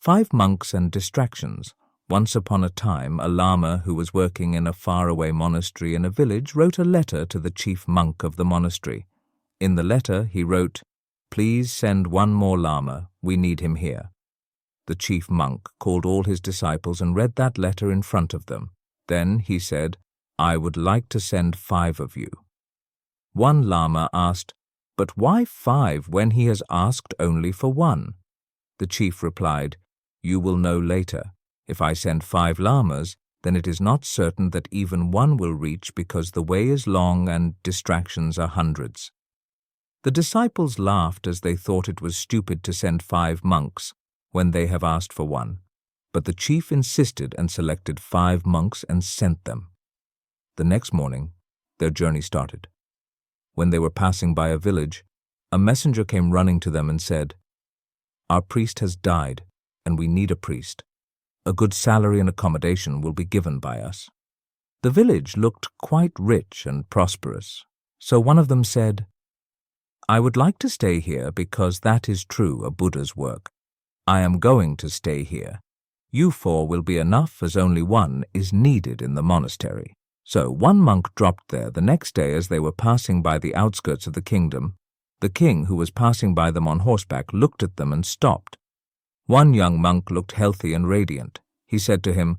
5 Monks and Distractions. Once upon a time, a lama who was working in a faraway monastery in a village wrote a letter to the chief monk of the monastery. In the letter, he wrote, "Please send one more lama. We need him here." The chief monk called all his disciples and read that letter in front of them. Then he said, "I would like to send 5 of you." One lama asked, "But why 5 when he has asked only for 1? The chief replied, "You will know later. If I send 5 lamas, then it is not certain that even one will reach because the way is long and distractions are hundreds." The disciples laughed as they thought it was stupid to send 5 monks when they have asked for 1. But the chief insisted and selected 5 monks and sent them. The next morning, their journey started. When they were passing by a village, a messenger came running to them and said, "Our priest has died, and we need a priest. A good salary and accommodation will be given by us." The village looked quite rich and prosperous, so one of them said, "I would like to stay here because that is true a Buddha's work. I am going to stay here. You 4 will be enough as only 1 is needed in the monastery." So 1 monk dropped there the next day as they were passing by the outskirts of the kingdom. The king, who was passing by them on horseback, looked at them and stopped. One young monk looked healthy and radiant. He said to him,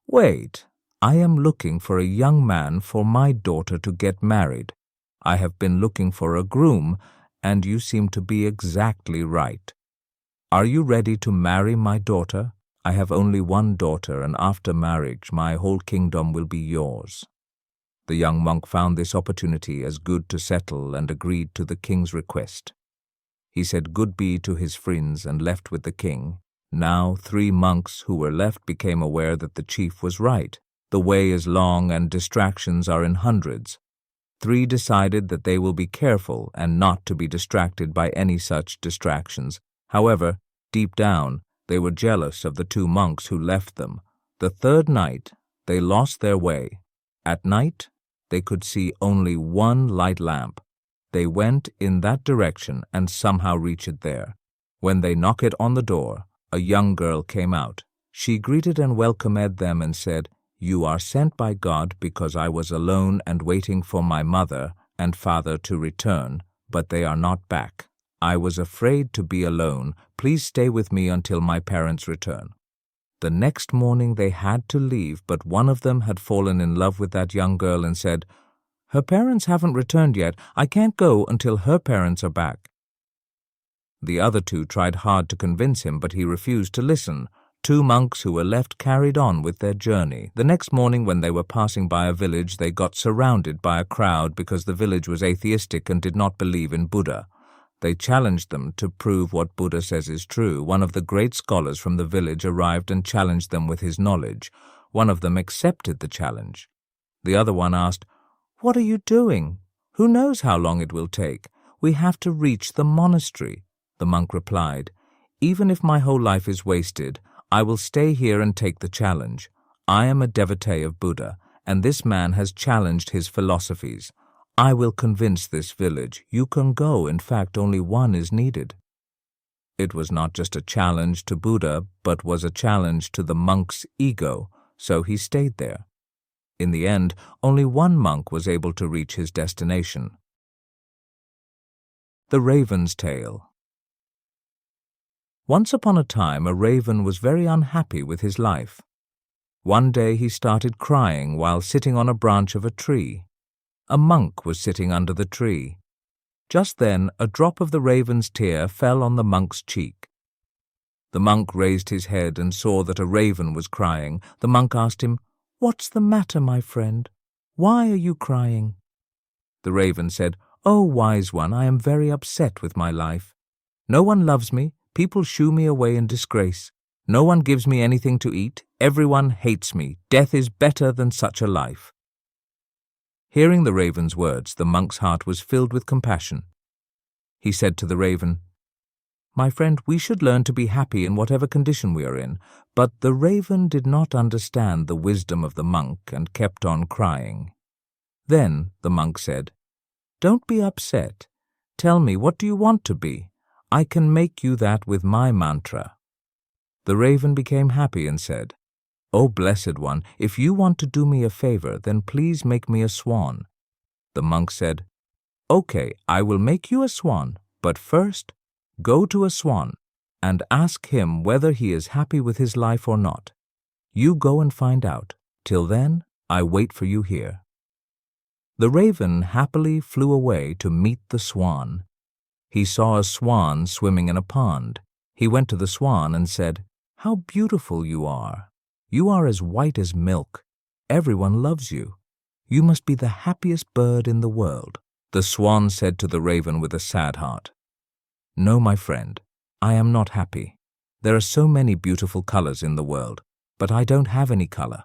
"Wait, I am looking for a young man for my daughter to get married. I have been looking for a groom, and you seem to be exactly right. Are you ready to marry my daughter? I have only 1 daughter, and after marriage my whole kingdom will be yours." The young monk found this opportunity as good to settle and agreed to the king's request. He said goodbye to his friends and left with the king. Now 3 monks who were left became aware that the chief was right. The way is long and distractions are in hundreds. 3 decided that they will be careful and not to be distracted by any such distractions. However, deep down, they were jealous of the 2 monks who left them. The 3rd night, they lost their way. At night, they could see only 1 light lamp. They went in that direction and somehow reached it there. When they knocked on the door, a young girl came out. She greeted and welcomed them and said, "You are sent by God because I was alone and waiting for my mother and father to return, but they are not back. I was afraid to be alone. Please stay with me until my parents return." The next morning they had to leave, but one of them had fallen in love with that young girl and said, "Her parents haven't returned yet. I can't go until her parents are back." The other 2 tried hard to convince him, but he refused to listen. 2 monks who were left carried on with their journey. The next morning when they were passing by a village, they got surrounded by a crowd because the village was atheistic and did not believe in Buddha. They challenged them to prove what Buddha says is true. One of the great scholars from the village arrived and challenged them with his knowledge. One of them accepted the challenge. The other one asked, "What are you doing? Who knows how long it will take? We have to reach the monastery." The monk replied, "Even if my whole life is wasted, I will stay here and take the challenge. I am a devotee of Buddha, and this man has challenged his philosophies. I will convince this village. You can go. In fact, only 1 is needed." It was not just a challenge to Buddha, but was a challenge to the monk's ego, so he stayed there. In the end, only 1 monk was able to reach his destination. The Raven's Tale. Once upon a time, a raven was very unhappy with his life. One day he started crying while sitting on a branch of a tree. A monk was sitting under the tree. Just then, a drop of the raven's tear fell on the monk's cheek. The monk raised his head and saw that a raven was crying. The monk asked him, "What's the matter, my friend? Why are you crying?" The raven said, "Oh, wise one, I am very upset with my life. No one loves me. People shoo me away in disgrace. No one gives me anything to eat. Everyone hates me. Death is better than such a life." Hearing the raven's words, the monk's heart was filled with compassion. He said to the raven, "My friend, we should learn to be happy in whatever condition we are in." But the raven did not understand the wisdom of the monk and kept on crying. Then the monk said, "Don't be upset. Tell me, what do you want to be? I can make you that with my mantra." The raven became happy and said, "O Blessed One, if you want to do me a favor, then please make me a swan." The monk said, "Okay, I will make you a swan, but first, go to a swan and ask him whether he is happy with his life or not. You go and find out. Till then, I wait for you here." The raven happily flew away to meet the swan. He saw a swan swimming in a pond. He went to the swan and said, "How beautiful you are! You are as white as milk. Everyone loves you. You must be the happiest bird in the world." The swan said to the raven with a sad heart, "No, my friend, I am not happy. There are so many beautiful colors in the world, but I don't have any color.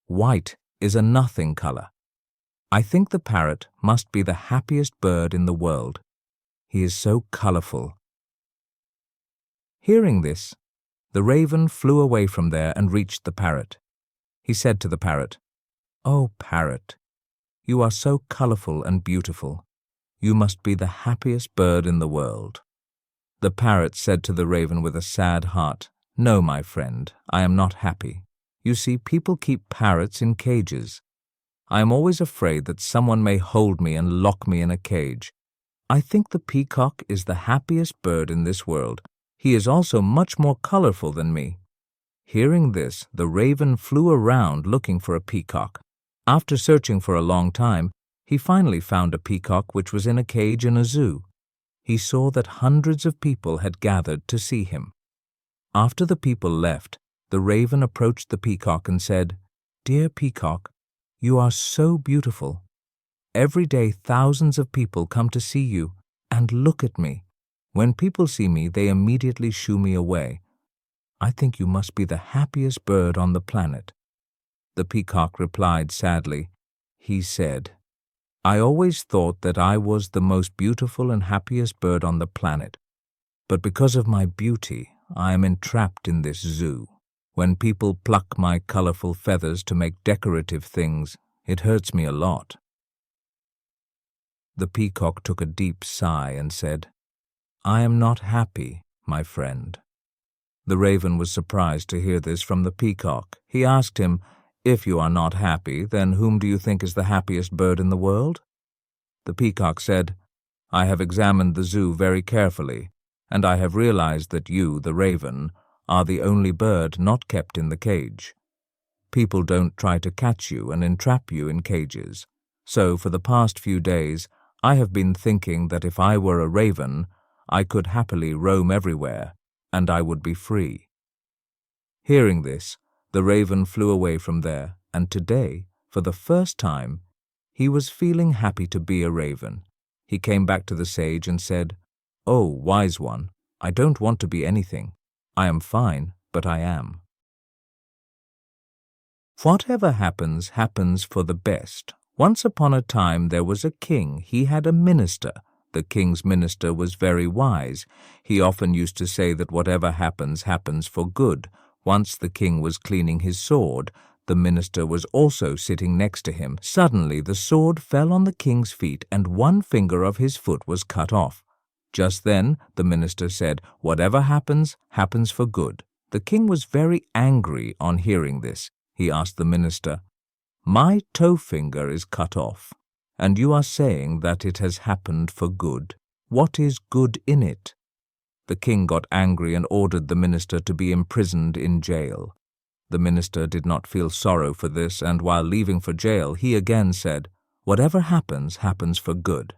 White is a nothing color. I think the parrot must be the happiest bird in the world. He is so colorful." Hearing this, the raven flew away from there and reached the parrot. He said to the parrot, "Oh, parrot, you are so colorful and beautiful. You must be the happiest bird in the world." The parrot said to the raven with a sad heart, "No, my friend, I am not happy. You see, people keep parrots in cages. I am always afraid that someone may hold me and lock me in a cage. I think the peacock is the happiest bird in this world. He is also much more colorful than me." Hearing this, the raven flew around looking for a peacock. After searching for a long time, he finally found a peacock which was in a cage in a zoo. He saw that hundreds of people had gathered to see him. After the people left, the raven approached the peacock and said, "Dear peacock, you are so beautiful. Every day thousands of people come to see you and look at me. When people see me, they immediately shoo me away. I think you must be the happiest bird on the planet." The peacock replied sadly. He said, "I always thought that I was the most beautiful and happiest bird on the planet. But because of my beauty, I am entrapped in this zoo. When people pluck my colorful feathers to make decorative things, it hurts me a lot." The peacock took a deep sigh and said, "I am not happy, my friend." The raven was surprised to hear this from the peacock. He asked him, "If you are not happy, then whom do you think is the happiest bird in the world?" The peacock said, "I have examined the zoo very carefully, and I have realized that you, the raven, are the only bird not kept in the cage. People don't try to catch you and entrap you in cages. So for the past few days, I have been thinking that if I were a raven, I could happily roam everywhere, and I would be free." Hearing this, the raven flew away from there, and today, for the first time, he was feeling happy to be a raven. He came back to the sage and said, "Oh, wise one, I don't want to be anything. I am fine, but I am." Whatever happens, happens for the best. Once upon a time there was a king. He had a minister. The king's minister was very wise. He often used to say that whatever happens, happens for good. Once the king was cleaning his sword. The minister was also sitting next to him. Suddenly the sword fell on the king's feet, and one finger of his foot was cut off. Just then the minister said, "Whatever happens, happens for good." The king was very angry on hearing this. He asked the minister, "My toe finger is cut off, and you are saying that it has happened for good. What is good in it?" The king got angry and ordered the minister to be imprisoned in jail. The minister did not feel sorrow for this, and while leaving for jail, he again said, "Whatever happens, happens for good."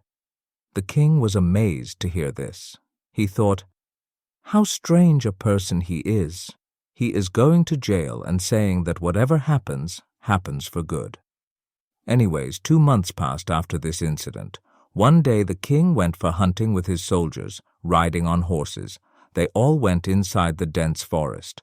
The king was amazed to hear this. He thought, "How strange a person he is. He is going to jail and saying that whatever happens, happens for good." Anyways, 2 months passed after this incident. One day the king went for hunting with his soldiers, riding on horses. They all went inside the dense forest.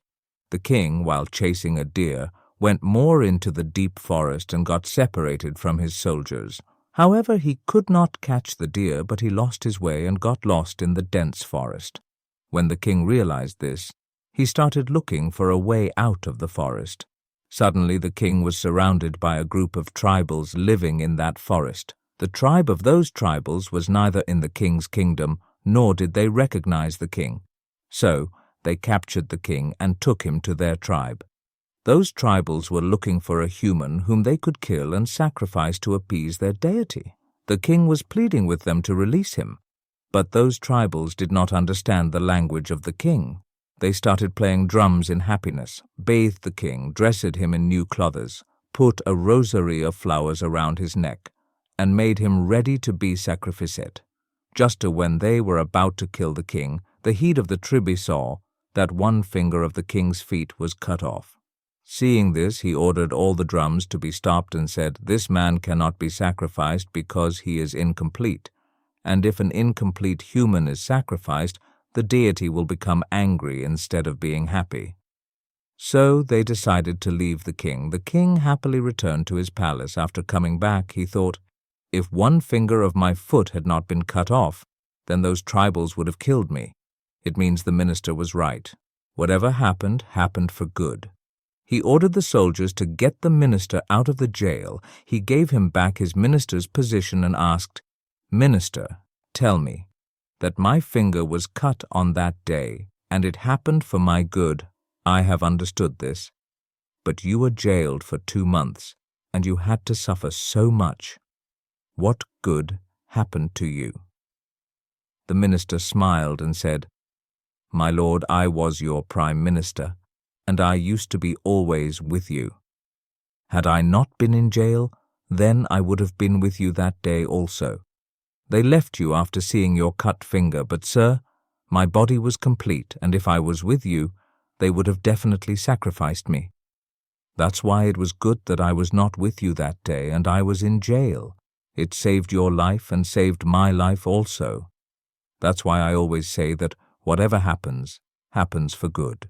The king, while chasing a deer, went more into the deep forest and got separated from his soldiers. However, he could not catch the deer, but he lost his way and got lost in the dense forest. When the king realized this, he started looking for a way out of the forest. Suddenly the king was surrounded by a group of tribals living in that forest. The tribe of those tribals was neither in the king's kingdom, nor did they recognize the king. So they captured the king and took him to their tribe. Those tribals were looking for a human whom they could kill and sacrifice to appease their deity. The king was pleading with them to release him, but those tribals did not understand the language of the king. They started playing drums in happiness, bathed the king, dressed him in new clothes, put a rosary of flowers around his neck, and made him ready to be sacrificed. Just when they were about to kill the king, the head of the tribe saw that one finger of the king's feet was cut off. Seeing this, he ordered all the drums to be stopped and said, "This man cannot be sacrificed because he is incomplete. And if an incomplete human is sacrificed, the deity will become angry instead of being happy." So they decided to leave the king. The king happily returned to his palace. After coming back, he thought, if one finger of my foot had not been cut off, then those tribals would have killed me. It means the minister was right. Whatever happened, happened for good. He ordered the soldiers to get the minister out of the jail. He gave him back his minister's position and asked, "Minister, tell me that my finger was cut on that day, and it happened for my good. I have understood this. But you were jailed for 2 months, and you had to suffer so much. What good happened to you?" The minister smiled and said, "My lord, I was your prime minister, and I used to be always with you. Had I not been in jail, then I would have been with you that day also. They left you after seeing your cut finger, but sir, my body was complete, and if I was with you, they would have definitely sacrificed me. That's why it was good that I was not with you that day and I was in jail. It saved your life and saved my life also. That's why I always say that whatever happens, happens for good."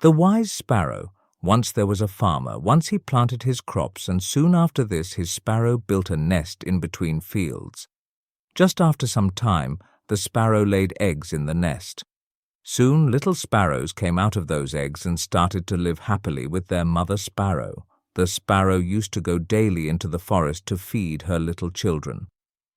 The Wise Sparrow. Once there was a farmer. Once he planted his crops, and soon after this his sparrow built a nest in between fields. Just after some time, the sparrow laid eggs in the nest. Soon little sparrows came out of those eggs and started to live happily with their mother sparrow. The sparrow used to go daily into the forest to feed her little children.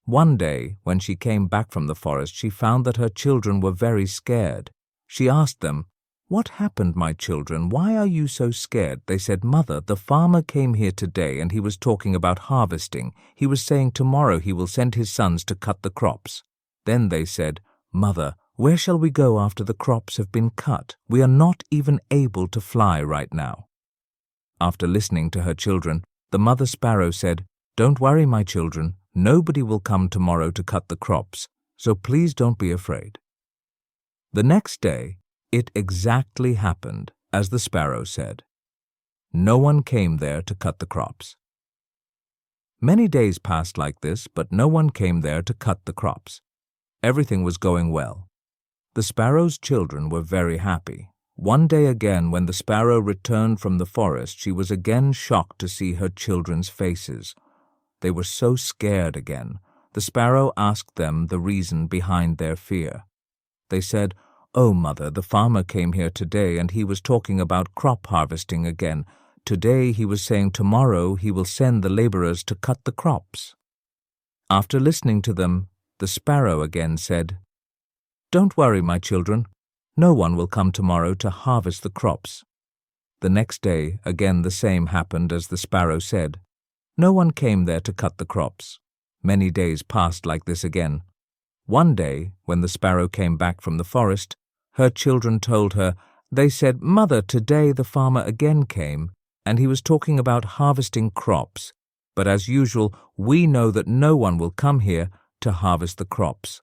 One day, when she came back from the forest, she found that her children were very scared. She asked them, "What happened, my children? Why are you so scared?" They said, "Mother, the farmer came here today and he was talking about harvesting. He was saying tomorrow he will send his sons to cut the crops." Then they said, "Mother, where shall we go after the crops have been cut? We are not even able to fly right now." After listening to her children, the mother sparrow said, "Don't worry, my children. Nobody will come tomorrow to cut the crops, so please don't be afraid." The next day, it exactly happened as the sparrow said. No one came there to cut the crops. Many days passed like this, but no one came there to cut the crops. Everything was going well. The sparrow's children were very happy. One day again, when the sparrow returned from the forest, she was again shocked to see her children's faces. They were so scared again. The sparrow asked them the reason behind their fear. They said, "Oh, mother, the farmer came here today and he was talking about crop harvesting again. Today he was saying tomorrow he will send the laborers to cut the crops." After listening to them, the sparrow again said, "Don't worry, my children. No one will come tomorrow to harvest the crops." The next day, again the same happened as the sparrow said. No one came there to cut the crops. Many days passed like this again. One day, when the sparrow came back from the forest, her children told her, they said, "Mother, today the farmer again came, and he was talking about harvesting crops. But as usual, we know that no one will come here to harvest the crops."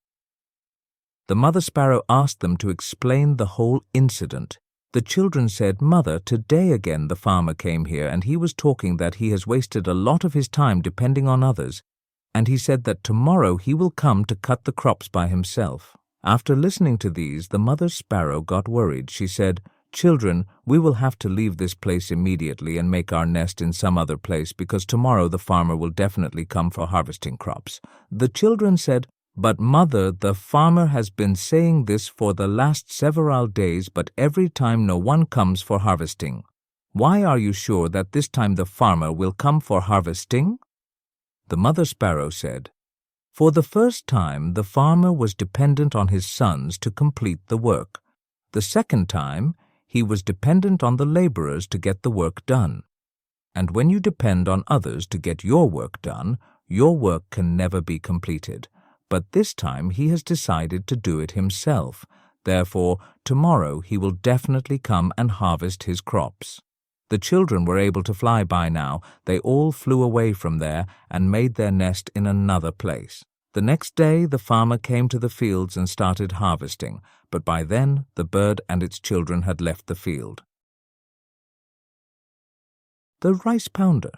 The mother sparrow asked them to explain the whole incident. The children said, "Mother, today again the farmer came here, and he was talking that he has wasted a lot of his time depending on others, and he said that tomorrow he will come to cut the crops by himself." After listening to these, the mother sparrow got worried. She said, "Children, we will have to leave this place immediately and make our nest in some other place because tomorrow the farmer will definitely come for harvesting crops." The children said, "But mother, the farmer has been saying this for the last several days, but every time no one comes for harvesting. Why are you sure that this time the farmer will come for harvesting?" The mother sparrow said, "For the first time, the farmer was dependent on his sons to complete the work. The second time, he was dependent on the laborers to get the work done. And when you depend on others to get your work done, your work can never be completed. But this time he has decided to do it himself. Therefore, tomorrow he will definitely come and harvest his crops. The children were able to fly by now. They all flew away from there and made their nest in another place. The next day the farmer came to the fields and started harvesting, but by then the bird and its children had left the field. The rice pounder.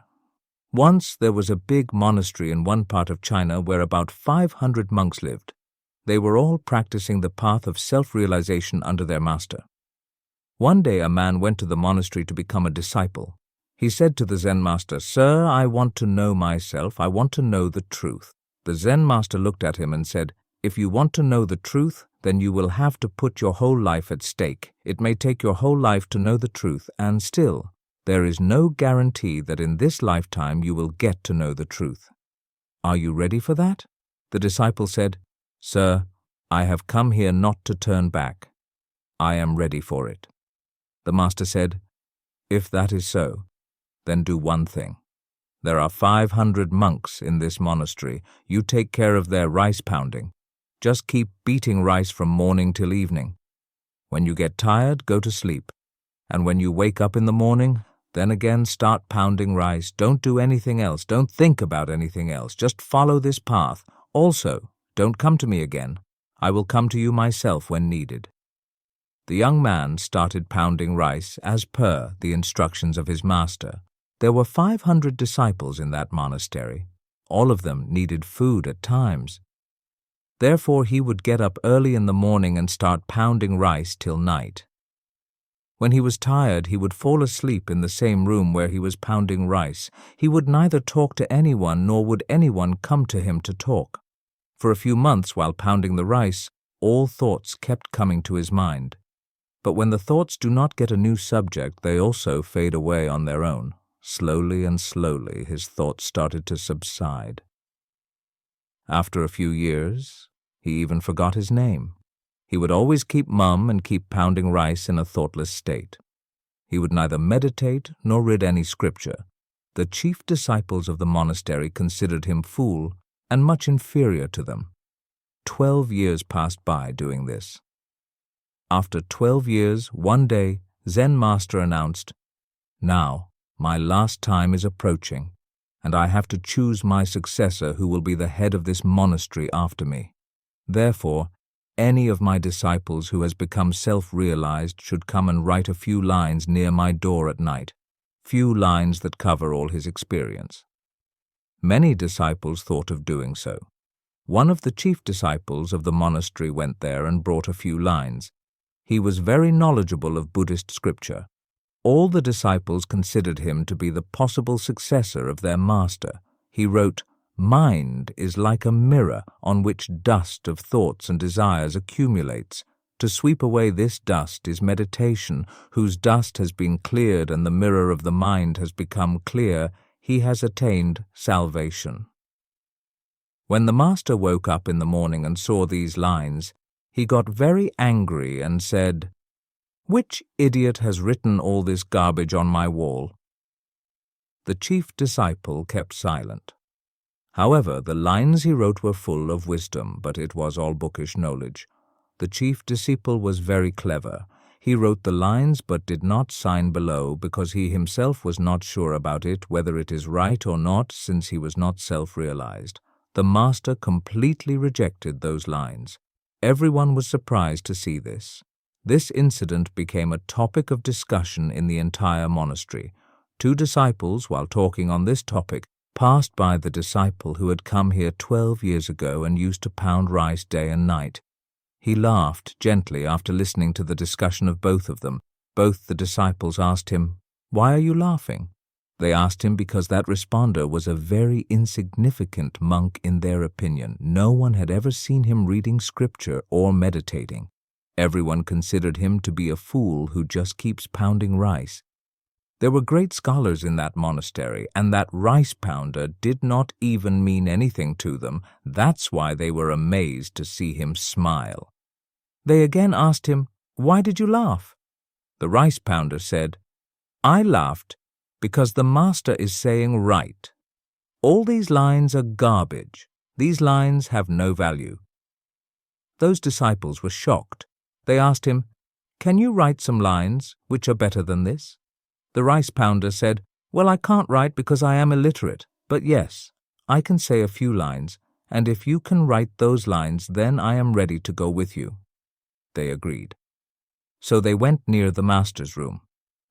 Once there was a big monastery in one part of China where about 500 monks lived. They were all practicing the path of self-realization under their master. One day a man went to the monastery to become a disciple. He said to the Zen master, "Sir, I want to know myself. I want to know the truth." The Zen master looked at him and said, "If you want to know the truth, then you will have to put your whole life at stake. It may take your whole life to know the truth, and still, there is no guarantee that in this lifetime you will get to know the truth. Are you ready for that?" The disciple said, "Sir, I have come here not to turn back. I am ready for it." The master said, "If that is so, then do one thing. There are 500 monks in this monastery. You take care of their rice pounding. Just keep beating rice from morning till evening. When you get tired, go to sleep. And when you wake up in the morning, then again start pounding rice. Don't do anything else. Don't think about anything else. Just follow this path. Also, don't come to me again. I will come to you myself when needed." The young man started pounding rice as per the instructions of his master. There were 500 disciples in that monastery. All of them needed food at times. Therefore, he would get up early in the morning and start pounding rice till night. When he was tired, he would fall asleep in the same room where he was pounding rice. He would neither talk to anyone nor would anyone come to him to talk. For a few months while pounding the rice, all thoughts kept coming to his mind. But when the thoughts do not get a new subject, they also fade away on their own. Slowly and slowly his thoughts started to subside. After a few years, he even forgot his name. He would always keep mum and keep pounding rice in a thoughtless state. He would neither meditate nor read any scripture. The chief disciples of the monastery considered him fool and much inferior to them. 12 years passed by doing this. After 12 years, one day, Zen Master announced, "Now, my last time is approaching, and I have to choose my successor who will be the head of this monastery after me. Therefore, any of my disciples who has become self-realized should come and write a few lines near my door at night, few lines that cover all his experience." Many disciples thought of doing so. One of the chief disciples of the monastery went there and brought a few lines. He was very knowledgeable of Buddhist scripture. All the disciples considered him to be the possible successor of their master. He wrote, "Mind is like a mirror on which dust of thoughts and desires accumulates. To sweep away this dust is meditation, whose dust has been cleared and the mirror of the mind has become clear. He has attained salvation." When the master woke up in the morning and saw these lines, he got very angry and said, "Which idiot has written all this garbage on my wall?" The chief disciple kept silent. However, the lines he wrote were full of wisdom, but it was all bookish knowledge. The chief disciple was very clever. He wrote the lines but did not sign below because he himself was not sure about it, whether it is right or not, since he was not self-realized. The master completely rejected those lines. Everyone was surprised to see this. This incident became a topic of discussion in the entire monastery. 2 disciples, while talking on this topic, passed by the disciple who had come here 12 years ago and used to pound rice day and night. He laughed gently after listening to the discussion of both of them. Both the disciples asked him, "Why are you laughing?" They asked him because that responder was a very insignificant monk in their opinion. No one had ever seen him reading scripture or meditating. Everyone considered him to be a fool who just keeps pounding rice. There were great scholars in that monastery, and that rice pounder did not even mean anything to them. That's why they were amazed to see him smile. They again asked him, "Why did you laugh?" The rice pounder said, "I laughed because the master is saying right. All these lines are garbage. These lines have no value." Those disciples were shocked. They asked him, "Can you write some lines which are better than this?" The rice pounder said, "Well, I can't write because I am illiterate, but yes, I can say a few lines, and if you can write those lines, then I am ready to go with you." They agreed. So they went near the master's room.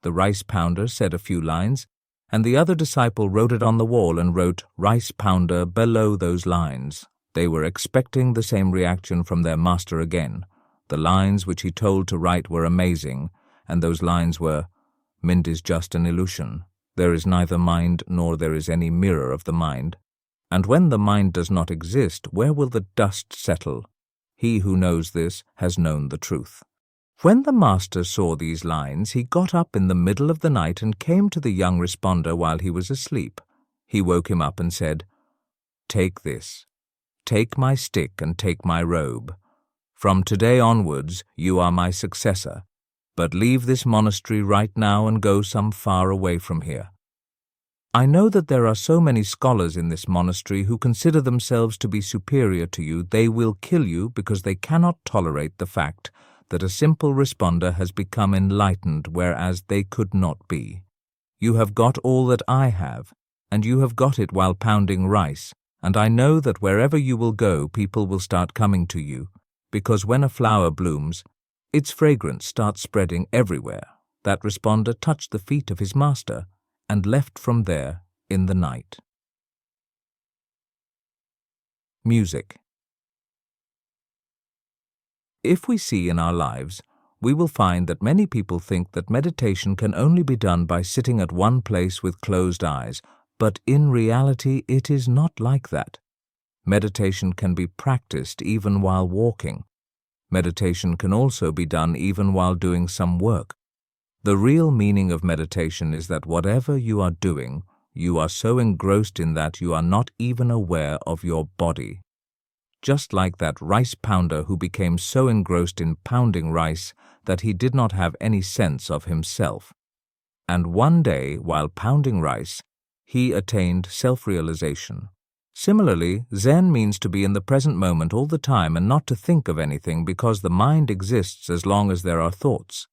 The rice pounder said a few lines, and the other disciple wrote it on the wall and wrote "Rice pounder" below those lines. They were expecting the same reaction from their master again. The lines which he told to write were amazing, and those lines were, "Mind is just an illusion. There is neither mind nor there is any mirror of the mind. And when the mind does not exist, where will the dust settle? He who knows this has known the truth." When the master saw these lines, he got up in the middle of the night and came to the young responder while he was asleep. He woke him up and said, "Take this. Take my stick and take my robe. From today onwards, you are my successor, but leave this monastery right now and go some far away from here. I know that there are so many scholars in this monastery who consider themselves to be superior to you. They will kill you because they cannot tolerate the fact that a simple responder has become enlightened, whereas they could not be. You have got all that I have, and you have got it while pounding rice, and I know that wherever you will go, people will start coming to you, because when a flower blooms, its fragrance starts spreading everywhere." That responder touched the feet of his master and left from there in the night. Music. If we see in our lives, we will find that many people think that meditation can only be done by sitting at one place with closed eyes, but in reality it is not like that. Meditation can be practiced even while walking. Meditation can also be done even while doing some work. The real meaning of meditation is that whatever you are doing, you are so engrossed in that you are not even aware of your body. Just like that rice pounder who became so engrossed in pounding rice that he did not have any sense of himself. And one day, while pounding rice, he attained self-realization. Similarly, Zen means to be in the present moment all the time and not to think of anything, because the mind exists as long as there are thoughts.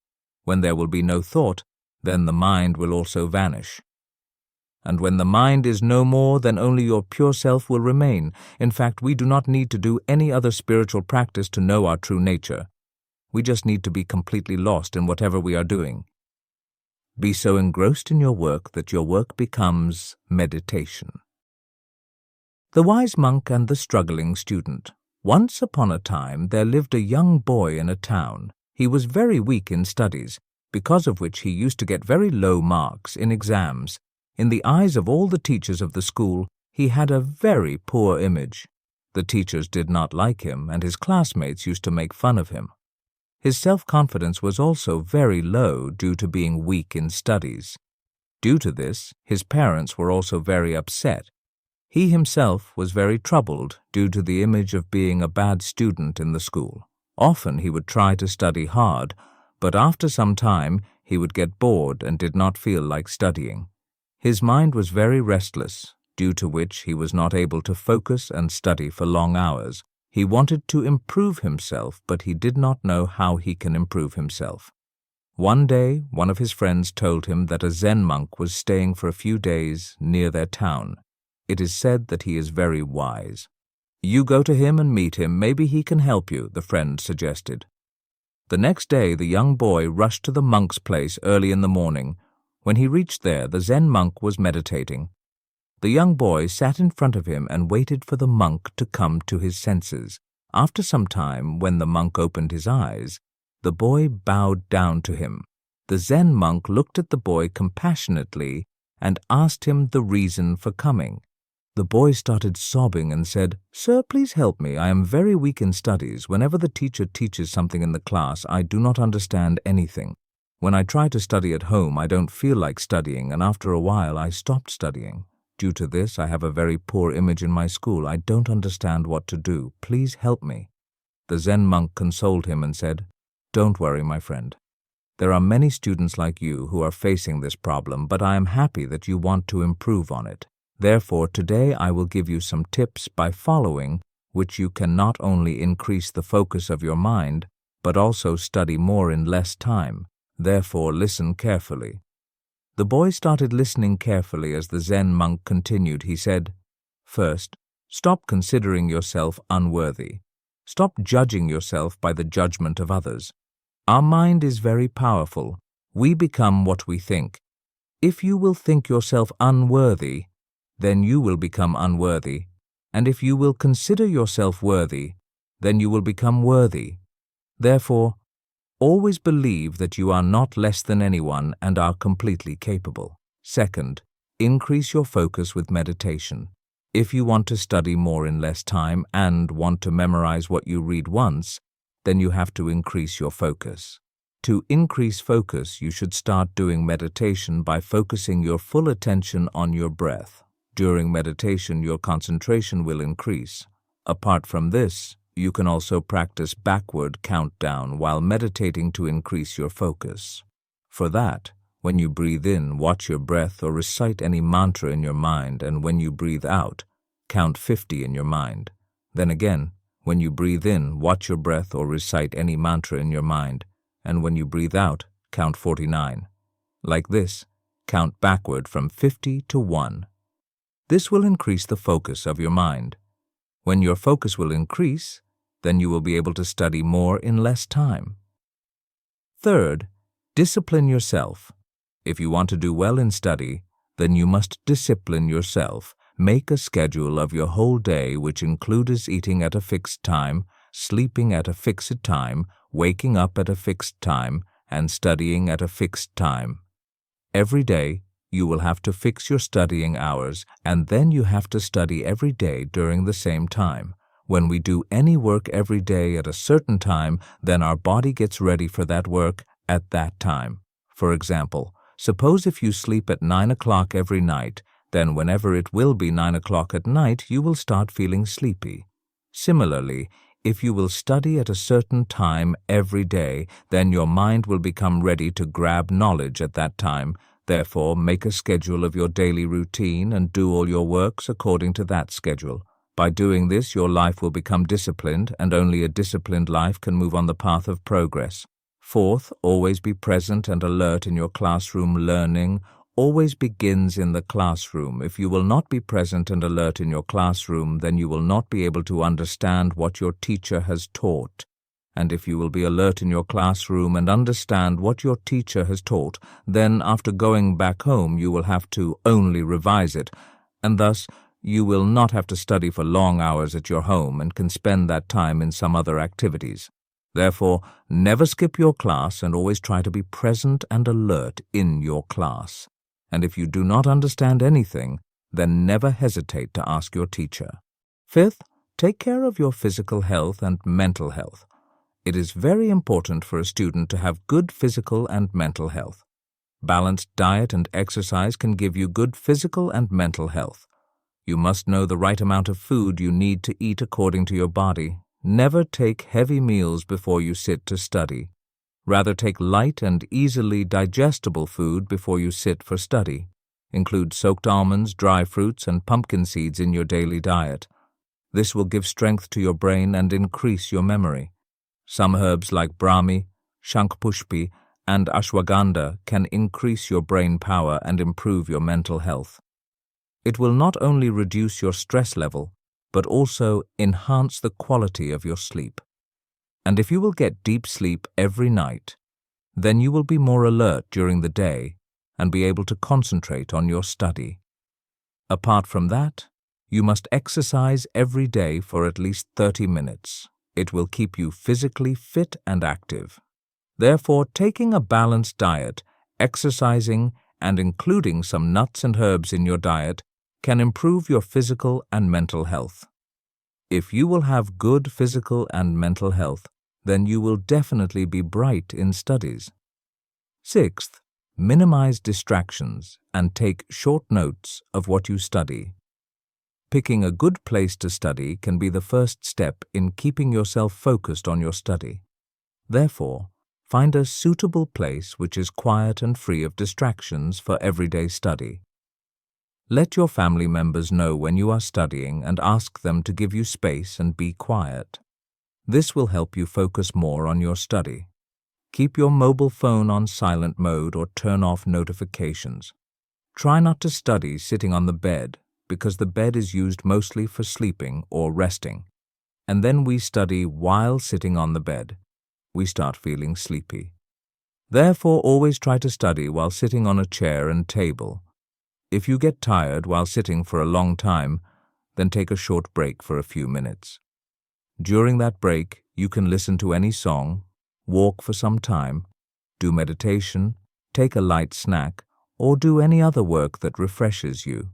When there will be no thought, then the mind will also vanish. And when the mind is no more, then only your pure self will remain. In fact, we do not need to do any other spiritual practice to know our true nature. We just need to be completely lost in whatever we are doing. Be so engrossed in your work that your work becomes meditation. The wise monk and the struggling student. Once upon a time there lived a young boy in a town. He was very weak in studies, because of which he used to get very low marks in exams. In the eyes of all the teachers of the school, he had a very poor image. The teachers did not like him, and his classmates used to make fun of him. His self-confidence was also very low due to being weak in studies. Due to this, his parents were also very upset. He himself was very troubled due to the image of being a bad student in the school. Often he would try to study hard, but after some time he would get bored and did not feel like studying. His mind was very restless, due to which he was not able to focus and study for long hours. He wanted to improve himself, but he did not know how he can improve himself. One day, one of his friends told him that a Zen monk was staying for a few days near their town. It is said that he is very wise. "You go to him and meet him. Maybe he can help you," the friend suggested. The next day, the young boy rushed to the monk's place early in the morning. When he reached there, the Zen monk was meditating. The young boy sat in front of him and waited for the monk to come to his senses. After some time, when the monk opened his eyes, the boy bowed down to him. The Zen monk looked at the boy compassionately and asked him the reason for coming. The boy started sobbing and said, "Sir, please help me. I am very weak in studies. Whenever the teacher teaches something in the class, I do not understand anything. When I try to study at home, I don't feel like studying, and after a while I stopped studying. Due to this, I have a very poor image in my school. I don't understand what to do. Please help me." The Zen monk consoled him and said, Don't worry, my friend. There are many students like you who are facing this problem, but I am happy that you want to improve on it. Therefore, today I will give you some tips by following which you can not only increase the focus of your mind, but also study more in less time. Therefore, listen carefully. The boy started listening carefully as the Zen monk continued. He said, "First, stop considering yourself unworthy. Stop judging yourself by the judgment of others. Our mind is very powerful. We become what we think. If you will think yourself unworthy, then you will become unworthy. And if you will consider yourself worthy, then you will become worthy. Therefore, always believe that you are not less than anyone and are completely capable. Second, increase your focus with meditation. If you want to study more in less time and want to memorize what you read once, then you have to increase your focus. To increase focus, you should start doing meditation by focusing your full attention on your breath. During meditation, your concentration will increase. Apart from this, you can also practice backward countdown while meditating to increase your focus. For that, when you breathe in, watch your breath or recite any mantra in your mind, and when you breathe out, count 50 in your mind. Then again, when you breathe in, watch your breath or recite any mantra in your mind, and when you breathe out, count 49. Like this, count backward from 50 to 1. This will increase the focus of your mind. When your focus will increase, then you will be able to study more in less time. Third, discipline yourself. If you want to do well in study, then you must discipline yourself. Make a schedule of your whole day which includes eating at a fixed time, sleeping at a fixed time, waking up at a fixed time, and studying at a fixed time. Every day, you will have to fix your studying hours, and then you have to study every day during the same time. When we do any work every day at a certain time, then our body gets ready for that work at that time. For example, suppose if you sleep at 9 o'clock every night, then whenever it will be 9 o'clock at night, you will start feeling sleepy. Similarly, if you will study at a certain time every day, then your mind will become ready to grab knowledge at that time. Therefore, make a schedule of your daily routine and do all your works according to that schedule. By doing this, your life will become disciplined, and only a disciplined life can move on the path of progress. Fourth, always be present and alert in your classroom learning. Always begins in the classroom. If you will not be present and alert in your classroom, then you will not be able to understand what your teacher has taught. And if you will be alert in your classroom and understand what your teacher has taught, then after going back home you will have to only revise it, and thus you will not have to study for long hours at your home and can spend that time in some other activities. Therefore, never skip your class and always try to be present and alert in your class. And if you do not understand anything, then never hesitate to ask your teacher. Fifth, take care of your physical health and mental health. It is very important for a student to have good physical and mental health. Balanced diet and exercise can give you good physical and mental health. You must know the right amount of food you need to eat according to your body. Never take heavy meals before you sit to study. Rather take light and easily digestible food before you sit for study. Include soaked almonds, dry fruits, and pumpkin seeds in your daily diet. This will give strength to your brain and increase your memory. Some herbs like Brahmi, Shankpushpi, and Ashwagandha can increase your brain power and improve your mental health. It will not only reduce your stress level, but also enhance the quality of your sleep. And if you will get deep sleep every night, then you will be more alert during the day and be able to concentrate on your study. Apart from that, you must exercise every day for at least 30 minutes. It will keep you physically fit and active. Therefore, taking a balanced diet, exercising, and including some nuts and herbs in your diet can improve your physical and mental health. If you will have good physical and mental health, then you will definitely be bright in studies. Sixth, minimize distractions and take short notes of what you study. Picking a good place to study can be the first step in keeping yourself focused on your study. Therefore, Find a suitable place which is quiet and free of distractions for everyday study. Let your family members know when you are studying and ask them to give you space and be quiet. This will help you focus more on your study. Keep your mobile phone on silent mode or turn off notifications. Try not to study sitting on the bed because the bed is used mostly for sleeping or resting. And then we study while sitting on the bed. We start feeling sleepy. Therefore, always try to study while sitting on a chair and table. If you get tired while sitting for a long time, then take a short break for a few minutes. During that break, you can listen to any song, walk for some time, do meditation, take a light snack, or do any other work that refreshes you.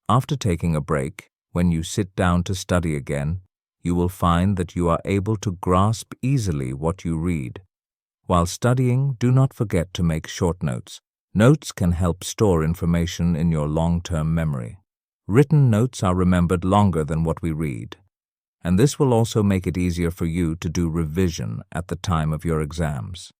After taking a break, when you sit down to study again, you will find that you are able to grasp easily what you read. While studying, do not forget to make short notes. Notes can help store information in your long-term memory. Written notes are remembered longer than what we read, and this will also make it easier for you to do revision at the time of your exams.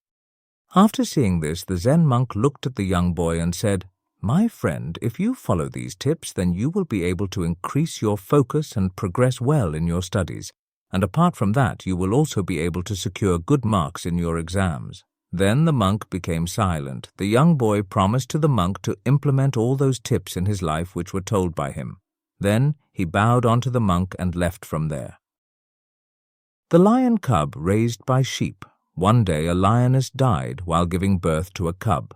After seeing this, the Zen monk looked at the young boy and said, "My friend, if you follow these tips, then you will be able to increase your focus and progress well in your studies. And apart from that, you will also be able to secure good marks in your exams." Then the monk became silent. The young boy promised to the monk to implement all those tips in his life which were told by him. Then he bowed onto the monk and left from there. The lion cub raised by sheep. One day a lioness died while giving birth to a cub.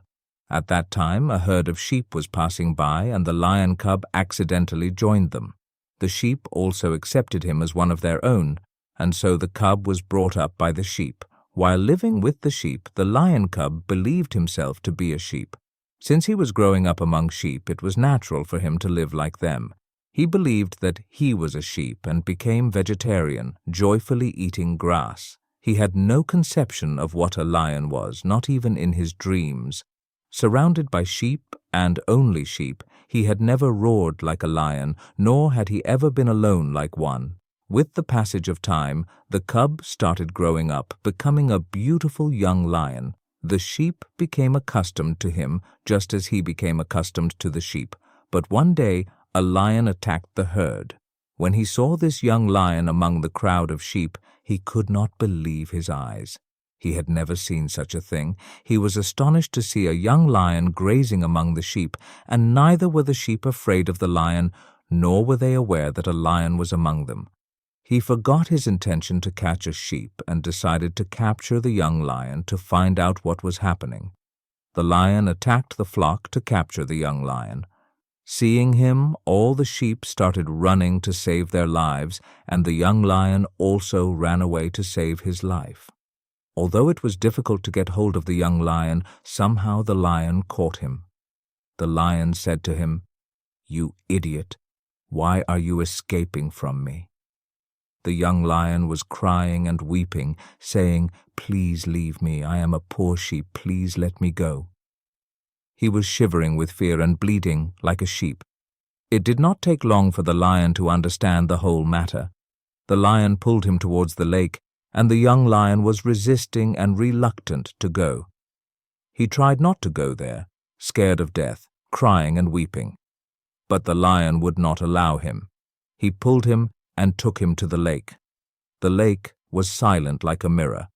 At that time a herd of sheep was passing by and the lion cub accidentally joined them. The sheep also accepted him as one of their own, and so the cub was brought up by the sheep. While living with the sheep, the lion cub believed himself to be a sheep. Since he was growing up among sheep, it was natural for him to live like them. He believed that he was a sheep and became vegetarian, joyfully eating grass. He had no conception of what a lion was, not even in his dreams. Surrounded by sheep and only sheep, he had never roared like a lion, nor had he ever been alone like one. With the passage of time, the cub started growing up, becoming a beautiful young lion. The sheep became accustomed to him, just as he became accustomed to the sheep. But one day, a lion attacked the herd. When he saw this young lion among the crowd of sheep, he could not believe his eyes. He had never seen such a thing. He was astonished to see a young lion grazing among the sheep, and neither were the sheep afraid of the lion, nor were they aware that a lion was among them. He forgot his intention to catch a sheep and decided to capture the young lion to find out what was happening. The lion attacked the flock to capture the young lion. Seeing him, all the sheep started running to save their lives, and the young lion also ran away to save his life. Although it was difficult to get hold of the young lion, somehow the lion caught him. The lion said to him, "You idiot, why are you escaping from me?" The young lion was crying and weeping, saying, "Please leave me, I am a poor sheep, please let me go." He was shivering with fear and bleeding like a sheep. It did not take long for the lion to understand the whole matter. The lion pulled him towards the lake, and the young lion was resisting and reluctant to go. He tried not to go there, scared of death, crying and weeping. But the lion would not allow him. He pulled him and took him to the lake. The lake was silent like a mirror.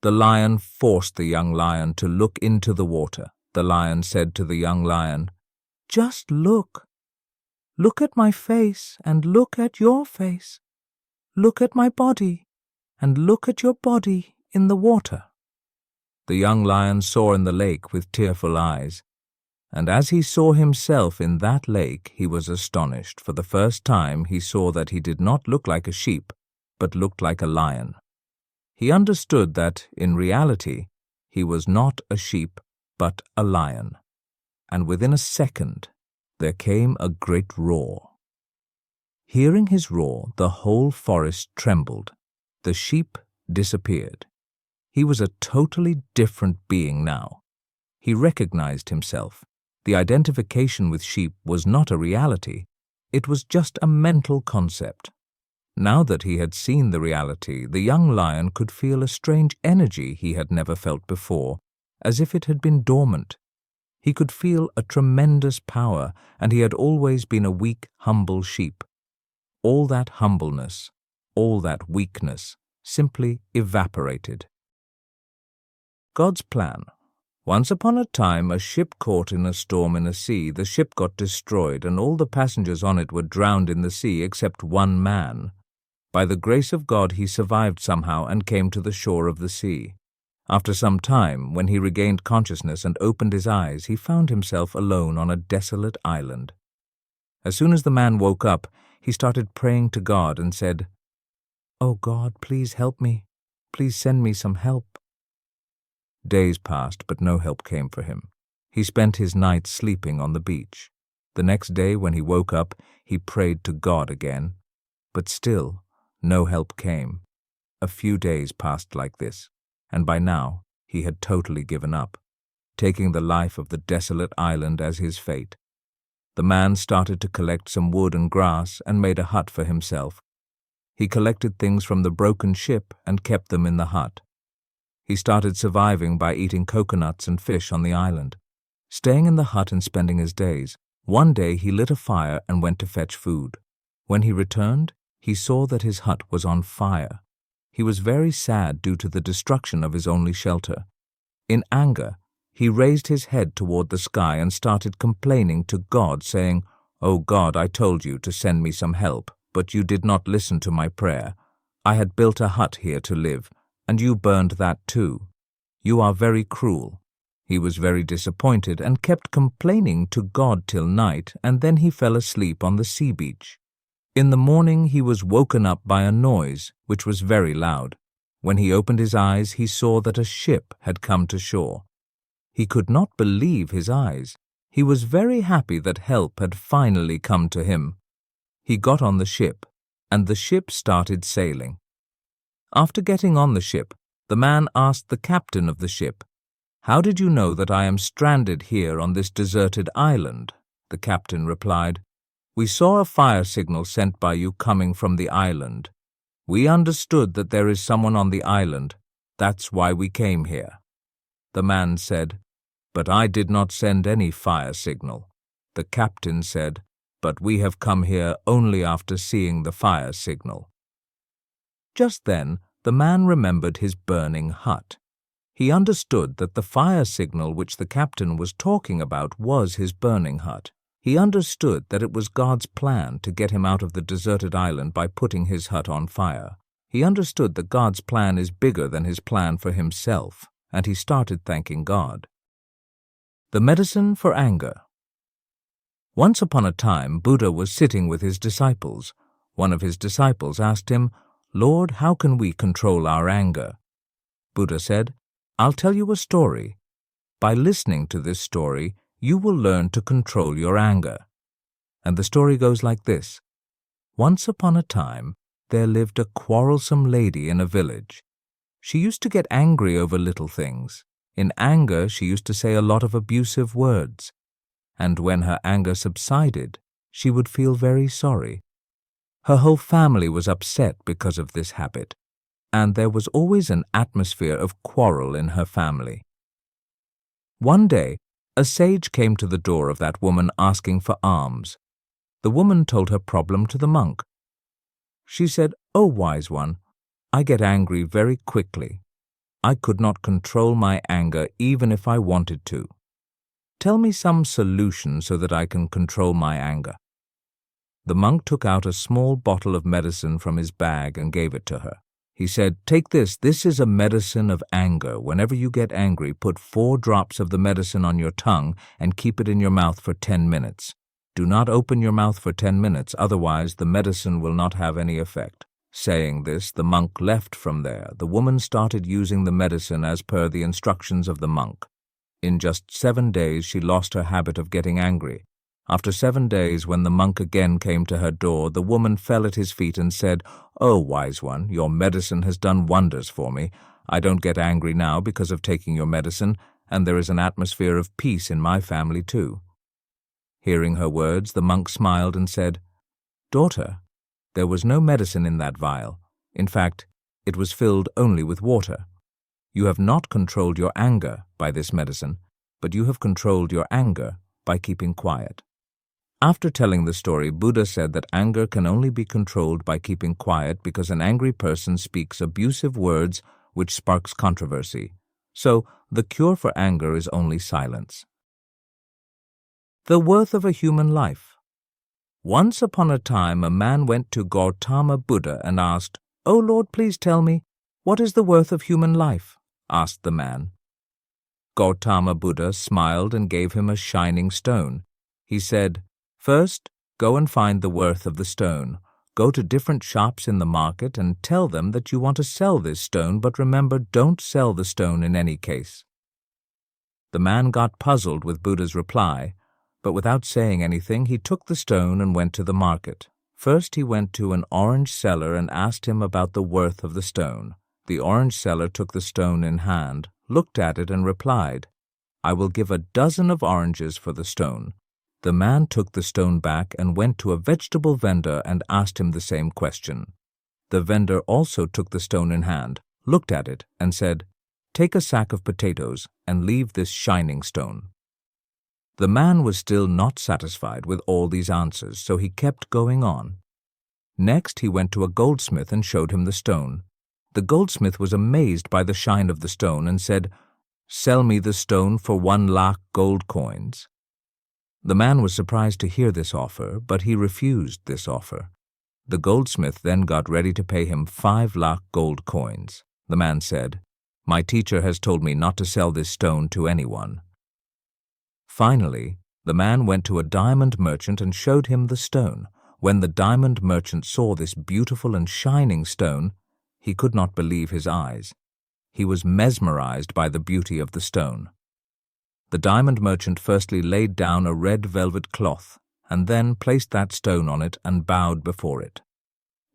The lion forced the young lion to look into the water. The lion said to the young lion, "Just look. Look at my face and look at your face. Look at my body and look at your body in the water." The young lion saw in the lake with tearful eyes, and as he saw himself in that lake, he was astonished. For the first time he saw that he did not look like a sheep, but looked like a lion. He understood that, in reality, he was not a sheep, but a lion. And within a second, there came a great roar. Hearing his roar, the whole forest trembled. The sheep disappeared. He was a totally different being now. He recognized himself. The identification with sheep was not a reality. It was just a mental concept. Now that he had seen the reality, the young lion could feel a strange energy he had never felt before, as if it had been dormant. He could feel a tremendous power, and he had always been a weak, humble sheep. All that humbleness, all that weakness, simply evaporated. God's plan. Once upon a time, a ship caught in a storm in a sea. The ship got destroyed, and all the passengers on it were drowned in the sea except one man. By the grace of God, he survived somehow and came to the shore of the sea. After some time, when he regained consciousness and opened his eyes, he found himself alone on a desolate island. As soon as the man woke up, he started praying to God and said, "Oh God, please help me. Please send me some help." Days passed, but no help came for him. He spent his nights sleeping on the beach. The next day, when he woke up, he prayed to God again. But still, no help came. A few days passed like this, and by now he had totally given up, taking the life of the desolate island as his fate. The man started to collect some wood and grass and made a hut for himself. He collected things from the broken ship and kept them in the hut. He started surviving by eating coconuts and fish on the island, staying in the hut and spending his days. One day he lit a fire and went to fetch food. When he returned, he saw that his hut was on fire. He was very sad due to the destruction of his only shelter. In anger, he raised his head toward the sky and started complaining to God, saying, "Oh God, I told you to send me some help, but you did not listen to my prayer. I had built a hut here to live, and you burned that too. You are very cruel." He was very disappointed and kept complaining to God till night, and then he fell asleep on the sea beach. In the morning he was woken up by a noise, which was very loud. When he opened his eyes, he saw that a ship had come to shore. He could not believe his eyes. He was very happy that help had finally come to him. He got on the ship, and the ship started sailing. After getting on the ship, the man asked the captain of the ship, "How did you know that I am stranded here on this deserted island?" The captain replied, "We saw a fire signal sent by you coming from the island. We understood that there is someone on the island. That's why we came here." The man said, "But I did not send any fire signal." The captain said, "But we have come here only after seeing the fire signal." Just then, the man remembered his burning hut. He understood that the fire signal which the captain was talking about was his burning hut. He understood that it was God's plan to get him out of the deserted island by putting his hut on fire. He understood that God's plan is bigger than his plan for himself, and he started thanking God. The medicine for anger. Once upon a time, Buddha was sitting with his disciples. One of his disciples asked him, "Lord, how can we control our anger?" Buddha said, "I'll tell you a story. By listening to this story, you will learn to control your anger." And the story goes like this. Once upon a time, there lived a quarrelsome lady in a village. She used to get angry over little things. In anger, she used to say a lot of abusive words. And when her anger subsided, she would feel very sorry. Her whole family was upset because of this habit, and there was always an atmosphere of quarrel in her family. One day, a sage came to the door of that woman asking for alms. The woman told her problem to the monk. She said, "Oh, wise one, I get angry very quickly. I could not control my anger even if I wanted to. Tell me some solution so that I can control my anger." The monk took out a small bottle of medicine from his bag and gave it to her. He said, "Take this. This is a medicine of anger. Whenever you get angry, put 4 drops of the medicine on your tongue and keep it in your mouth for 10 minutes. Do not open your mouth for 10 minutes, otherwise the medicine will not have any effect." Saying this, the monk left from there. The woman started using the medicine as per the instructions of the monk. In just 7 days, she lost her habit of getting angry. After 7 days, when the monk again came to her door, the woman fell at his feet and said, "Oh, wise one, your medicine has done wonders for me. I don't get angry now because of taking your medicine, and there is an atmosphere of peace in my family too." Hearing her words, the monk smiled and said, "Daughter, There was no medicine in that vial. In fact, it was filled only with water. You have not controlled your anger by this medicine, but you have controlled your anger by keeping quiet. After telling the story, Buddha said that anger can only be controlled by keeping quiet because an angry person speaks abusive words which sparks controversy. So, the cure for anger is only silence. The worth of a human life. Once upon a time, a man went to Gautama Buddha and asked, "Oh Lord, please tell me, what is the worth of human life?" asked the man. Gautama Buddha smiled and gave him a shining stone. He said, "First, go and find the worth of the stone. Go to different shops in the market and tell them that you want to sell this stone, but remember, don't sell the stone in any case." The man got puzzled with Buddha's reply, but without saying anything, he took the stone and went to the market. First, he went to an orange seller and asked him about the worth of the stone. The orange seller took the stone in hand, looked at it, and replied, "I will give a dozen of oranges for the stone." The man took the stone back and went to a vegetable vendor and asked him the same question. The vendor also took the stone in hand, looked at it, and said, "Take a sack of potatoes and leave this shining stone." The man was still not satisfied with all these answers, so he kept going on. Next, he went to a goldsmith and showed him the stone. The goldsmith was amazed by the shine of the stone and said, "Sell me the stone for 1,00,000 gold coins." The man was surprised to hear this offer, but he refused this offer. The goldsmith then got ready to pay him 5,00,000 gold coins. The man said, "My teacher has told me not to sell this stone to anyone." Finally, the man went to a diamond merchant and showed him the stone. When the diamond merchant saw this beautiful and shining stone, he could not believe his eyes. He was mesmerized by the beauty of the stone. The diamond merchant firstly laid down a red velvet cloth and then placed that stone on it and bowed before it.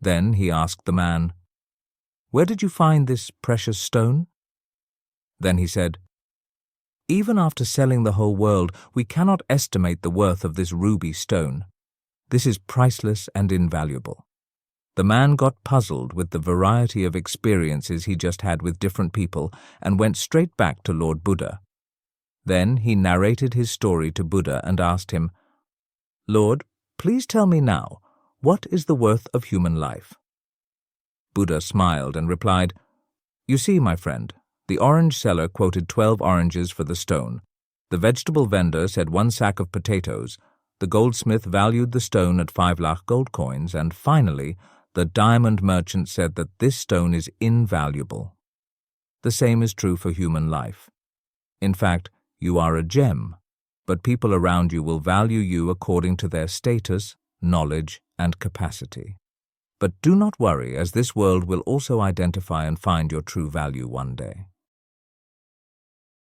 Then he asked the man, "Where did you find this precious stone?" Then he said, "Even after selling the whole world, we cannot estimate the worth of this ruby stone. This is priceless and invaluable." The man got puzzled with the variety of experiences he just had with different people and went straight back to Lord Buddha. Then he narrated his story to Buddha and asked him, "Lord, please tell me now, what is the worth of human life?" Buddha smiled and replied, "You see, my friend, the orange seller quoted 12 oranges for the stone. The vegetable vendor said 1 sack of potatoes. The goldsmith valued the stone at 5,00,000 gold coins, and finally, the diamond merchant said that this stone is invaluable. The same is true for human life. In fact, you are a gem, but people around you will value you according to their status, knowledge, and capacity. But do not worry, as this world will also identify and find your true value one day."